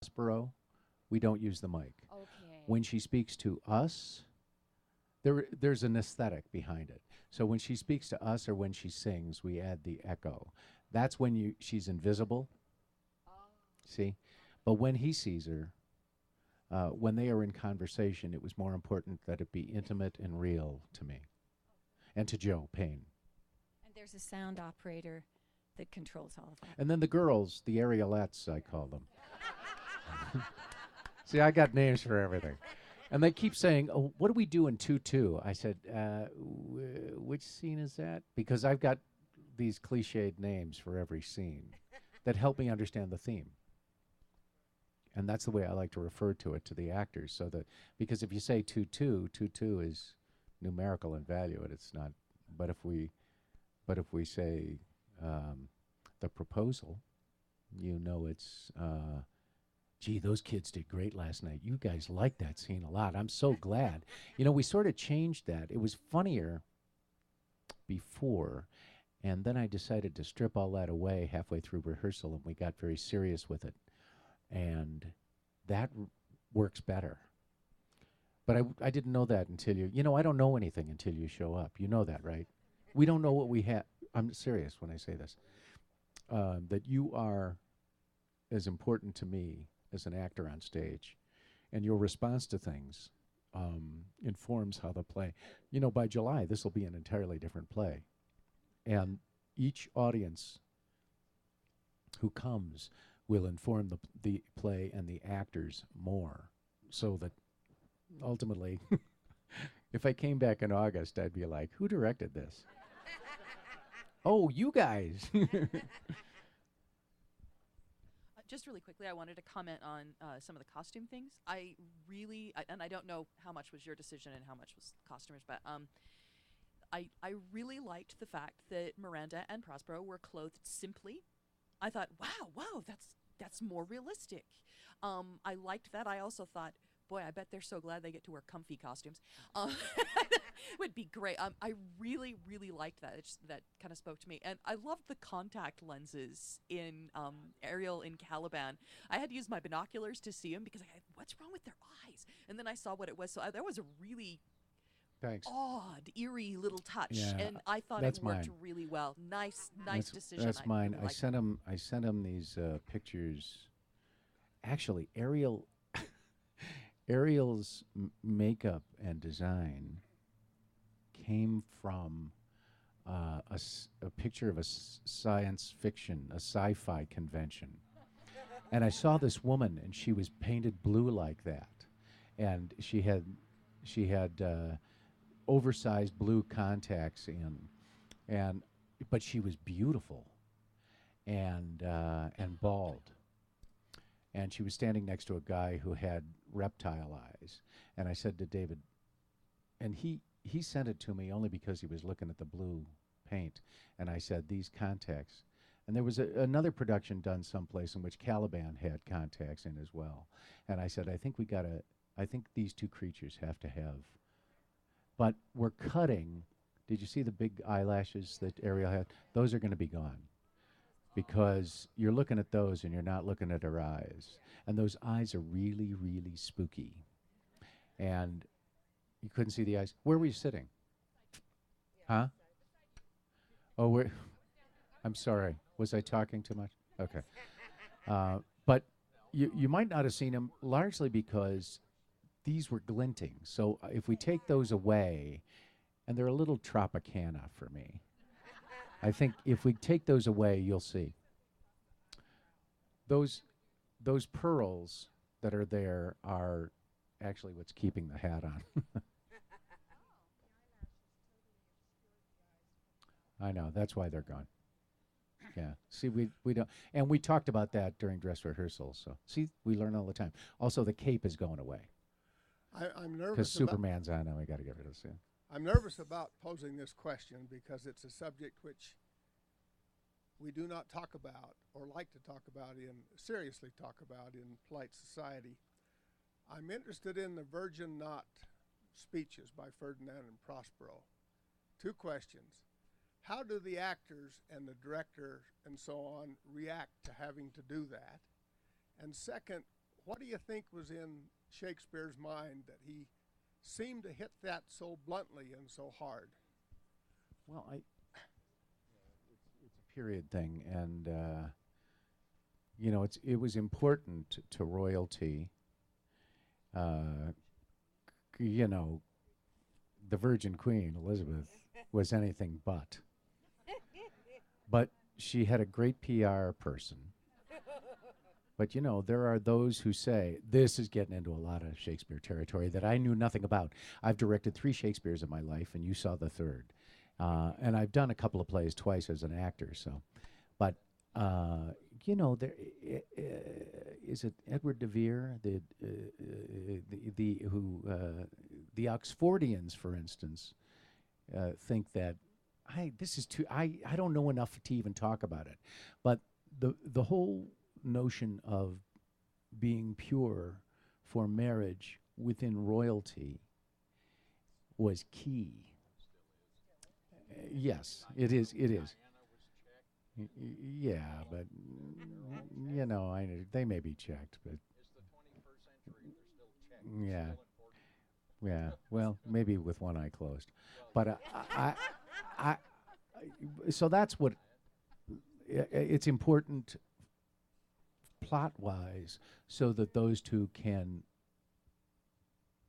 Prospero, we don't use the mic. Okay. When she speaks to us, there's an aesthetic behind it. So when she speaks to us or when she sings, we add the echo. That's when she's invisible. Oh. See, but when he sees her, when they are in conversation, it was more important that it be intimate and real to me and to Joe Payne. And there's a sound operator that controls all of that. And then the girls, the Ariolettes, I call them. See, I got names for everything. And they keep saying, "Oh, what do we do in 2-2?" I said, which scene is that? Because I've got these cliched names for every scene that help me understand the theme. And that's the way I like to refer to it to the actors. So that, because if you say 2-2, 2-2 is numerical in value, and it's not. But if we say the proposal, it's gee, those kids did great last night. You guys liked that scene a lot. I'm so glad. We sort of changed that. It was funnier before, and then I decided to strip all that away halfway through rehearsal, and we got very serious with it. And that works better. But I didn't know that until I don't know anything until you show up. You know that, right? We don't know what we have. I'm serious when I say this. That you are as important to me as an actor on stage, and your response to things informs how the play. By July, this will be an entirely different play, and each audience who comes will inform the play and the actors more, so that ultimately, if I came back in August, I'd be like, "Who directed this?" Oh, you guys. Just really quickly, I wanted to comment on some of the costume things. And I don't know how much was your decision and how much was costumers, but I really liked the fact that Miranda and Prospero were clothed simply. I thought, wow, that's more realistic. I liked that. I also thought, boy, I bet they're so glad they get to wear comfy costumes. Um, would be great. I really, really liked that. That kind of spoke to me, and I loved the contact lenses in Ariel in Caliban. I had to use my binoculars to see them because what's wrong with their eyes? And then I saw what it was. So that was a really Thanks. odd, eerie little touch, Yeah, and I thought it that's worked mine. really well. Nice That's decision. that's I mine. really I liked sent that. him. I sent him these pictures. Actually, Ariel's makeup and design came from a picture of science fiction, a sci-fi convention, and I saw this woman, and she was painted blue like that, and she had oversized blue contacts in, and but she was beautiful and bald, and she was standing next to a guy who had reptile eyes, and I said to David, and he sent it to me only because he was looking at the blue paint, and I said these contacts. And there was another production done someplace in which Caliban had contacts in as well, and I said I think these two creatures have to have, but we're cutting. Did you see the big eyelashes that Ariel had? Those are going to be gone because you're looking at those and you're not looking at her eyes. And those eyes are really, really spooky. And you couldn't see the eyes. Where were you sitting? Huh? Oh, I'm sorry. Was I talking too much? Okay. But you might not have seen them largely because these were glinting. So if we take those away, and they're a little Tropicana for me, I think if we take those away, you'll see those those pearls that are there are actually what's keeping the hat on. I know that's why they're gone. Yeah. See, we don't, and we talked about that during dress rehearsals. So see, we learn all the time. Also, the cape is going away I'm because nervous about Superman's on, and we got to get rid of it soon. I'm nervous about posing this question because it's a subject which we do not talk about or like to talk about seriously talk about in polite society. I'm interested in the Virgin Knot speeches by Ferdinand and Prospero. Two questions. How do the actors and the director and so on react to having to do that? And second, What do you think was in Shakespeare's mind that he seemed to hit that so bluntly and so hard? Well, it's a period thing, and it was important to royalty. Uh, you know, the Virgin Queen Elizabeth was anything but. But she had a great PR person. But there are those who say, this is getting into a lot of Shakespeare territory that I knew nothing about. I've directed 3 Shakespeares in my life, and you saw the third. And I've done a couple of plays twice as an actor. So, but there is it Edward de Vere, the Oxfordians, for instance, think that this is too. I don't know enough to even talk about it, but the whole notion of being pure for marriage within royalty was key. Yes, it is. It is. Yeah, but they may be checked, but yeah, yeah. Well, maybe with one eye closed, but I so that's what it's important plot-wise, so that those two can.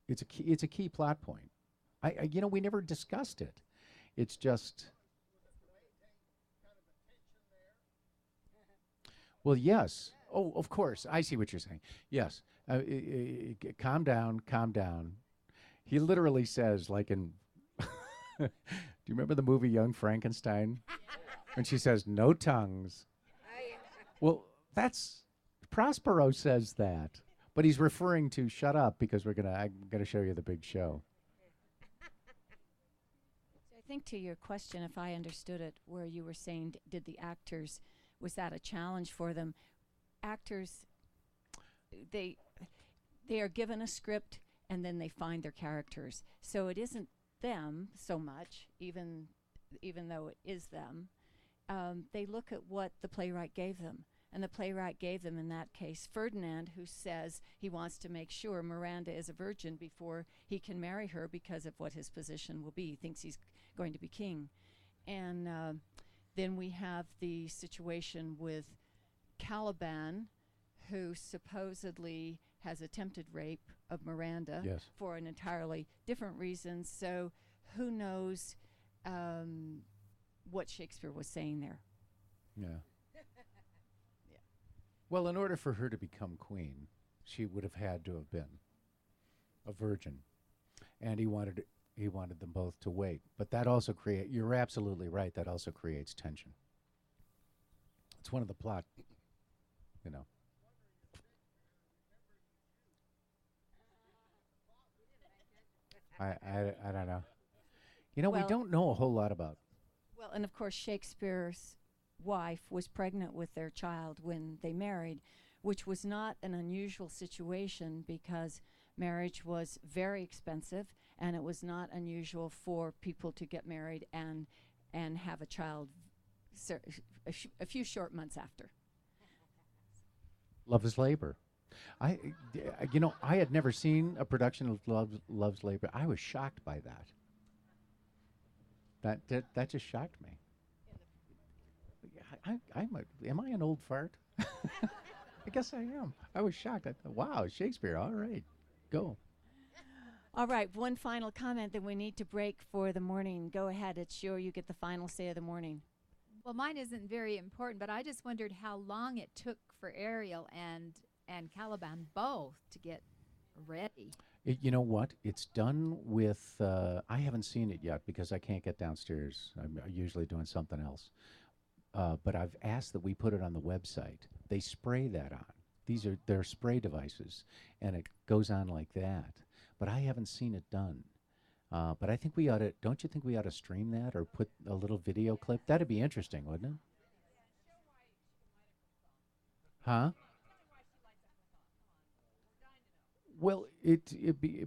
It's a key. It's a key plot point. We never discussed it. It's just. Well, yes. Oh, of course. I see what you're saying. Yes. Calm down. Calm down. He literally says, like in. Do you remember the movie Young Frankenstein? When she says, "No tongues." Well, that's Prospero says that, but he's referring to "shut up" because I'm gonna show you the big show. I think to your question, if I understood it, where you were saying, did the actors, was that a challenge for them? Actors, they are given a script and then they find their characters. So it isn't them so much, even though it is them. They look at what the playwright gave them. And the playwright gave them, in that case, Ferdinand, who says he wants to make sure Miranda is a virgin before he can marry her because of what his position will be. He thinks he's going to be king. And then we have the situation with Caliban, who supposedly has attempted rape of Miranda. Yes. For an entirely different reason. So who knows what Shakespeare was saying there. Yeah. Well, in order for her to become queen, she would have had to have been a virgin, and he wanted them both to wait. But that also you're absolutely right. That also creates tension. It's one of the plot, you know. I don't know. We Well- don't know a whole lot about. Well, and of course, Shakespeare's wife was pregnant with their child when they married, which was not an unusual situation because marriage was very expensive, and it was not unusual for people to get married and have a child a few short months after. Love is Labor. I had never seen a production of Love's Labor. I was shocked by that. That just shocked me. Am I an old fart? I guess I am. I was shocked. I thought, wow, Shakespeare. All right, go. All right, one final comment, then we need to break for the morning. Go ahead, it's you get the final say of the morning. Well, mine isn't very important, but I just wondered how long it took for Ariel and Caliban both to get ready. You know what? It's done with. I haven't seen it yet because I can't get downstairs. I'm usually doing something else. But I've asked that we put it on the website. They spray that on. They're spray devices, and it goes on like that. But I haven't seen it done. But I think we ought to. Don't you think we ought to stream that or put a little video clip? That'd be interesting, wouldn't it? Huh? Well,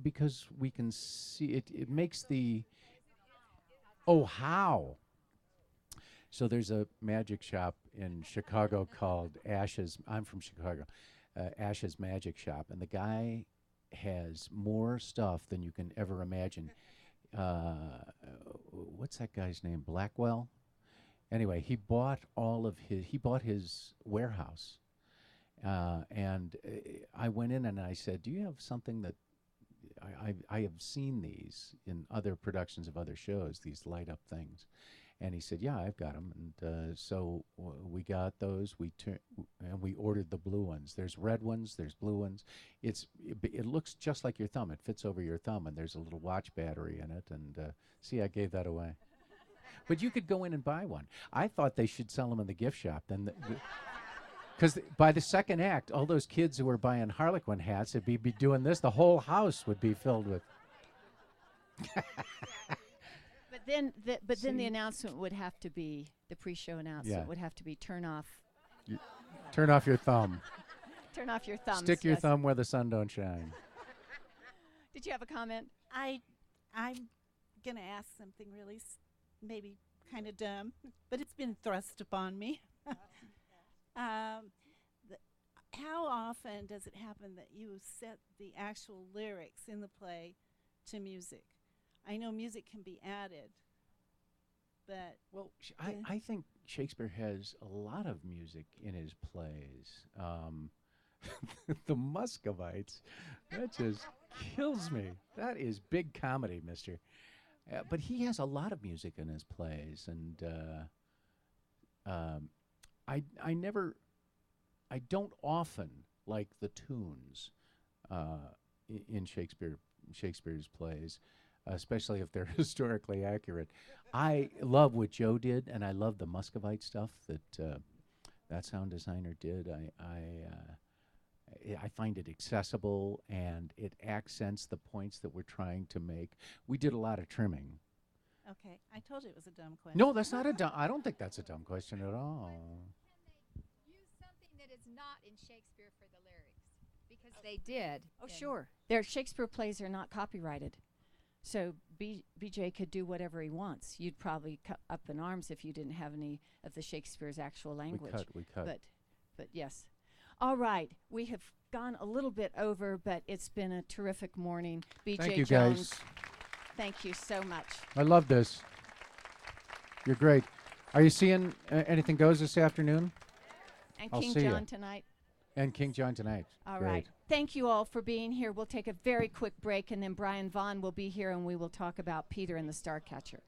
because we can see it. It makes the. Oh, how? So there's a magic shop in Chicago called Ashes. I'm from Chicago. Ash's Magic Shop, and the guy has more stuff than you can ever imagine. What's that guy's name? Blackwell. Anyway, he bought his warehouse, and I went in and I said, "Do you have something that I have seen these in other productions of other shows? These light up things." And he said, "Yeah, I've got them." And so we got those. And we ordered the blue ones. There's red ones. There's blue ones. It looks just like your thumb. It fits over your thumb, and there's a little watch battery in it. And see, I gave that away. But you could go in and buy one. I thought they should sell them in the gift shop. Then, because by the second act, all those kids who were buying Harlequin hats would be doing this. The whole house would be filled with. But then the announcement would have to be, the pre-show announcement would have to be turn off Your thumb. turn off your thumbs. Stick your yes. thumb where the sun don't shine. Did you have a comment? I'm gonna ask something really maybe kind of dumb, but it's been thrust upon me. How often does it happen that you set the actual lyrics in the play to music? I know music can be added, but Well, I think Shakespeare has a lot of music in his plays. The Muscovites, that just kills me. That is big comedy, mister. But he has a lot of music in his plays, and I don't often like the tunes in Shakespeare's plays, especially if they're historically accurate. I love what Joe did, and I love the Muscovite stuff that sound designer did. I find it accessible, and it accents the points that we're trying to make. We did a lot of trimming. okay, I told you it was a dumb question. No, that's not a dumb. I don't think that's a dumb question at all. Use something that is not in Shakespeare for the lyrics, because they did. Oh, sure. Their Shakespeare plays are not copyrighted. So BJ could do whatever he wants. You'd probably cut up in arms if you didn't have any of the Shakespeare's actual language. We cut. But yes. All right. We have gone a little bit over, but it's been a terrific morning. BJ Thank you, Jones, guys. thank you so much. I love this. You're great. Are you seeing Anything Goes this afternoon? And I'll King see ya. John tonight. And King John tonight. All Great. right. Thank you all for being here. We'll take a very quick break, and then Brian Vaughn will be here, and we will talk about Peter and the Starcatcher.